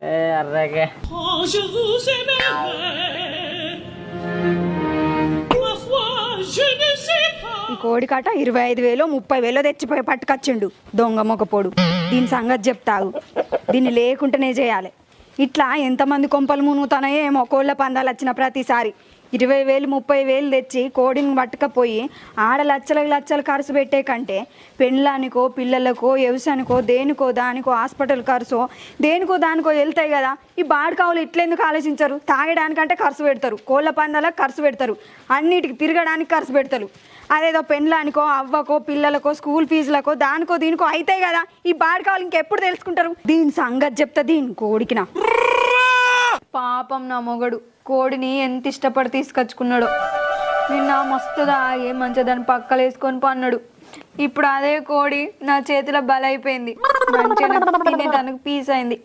అర్రగే ఈ కోడి కాట 25,000 30,000 తెచ్చిపోయి పట్టుకొచ్చిండు దొంగ మొకపోడు. దీని సంగతి చెప్తాగు, దీన్ని లేకుండానే చేయాలి. ఇట్లా ఎంతమంది కొంపలు మునుగుతానో ఏమో కోళ్ళ పందాలు వచ్చిన ప్రతిసారి 20,000 30,000 తెచ్చి కోడిని పట్టుకపోయి ఆడ లచ్చలు ఖర్చు పెట్టే కంటే పెళ్ళానికో పిల్లలకో వ్యవసాయానికో దేనికో దానికో హాస్పిటల్ ఖర్చు దేనికో దానికో వెళ్తాయి కదా. ఈ బాడకావులు ఇట్లెందుకు ఆలోచించరు? తాగడానికంటే ఖర్చు పెడతారు, కోళ్ళ పందాలకు ఖర్చు పెడతారు, అన్నిటికి తిరగడానికి ఖర్చు పెడతారు. అదేదో పెళ్ళానికో అవ్వకో పిల్లలకో స్కూల్ ఫీజులకో దానికో దీనికో అవుతాయి కదా. ఈ బాడకావులు ఇంకెప్పుడు తెలుసుకుంటారు? దీని సంగతి చెప్తా దీని కోడికినా. పాపం నా మొగడు కోడిని ఎంత ఇష్టపడి తీసుకొచ్చుకున్నాడు. నిన్న మస్తుగా ఏ మంచిగా దాన్ని పక్కలు వేసుకొని పన్నాడు. ఇప్పుడు అదే కోడి నా చేతిలో బలైపోయింది. మంచిగా తినే దానికి పీస్ అయింది.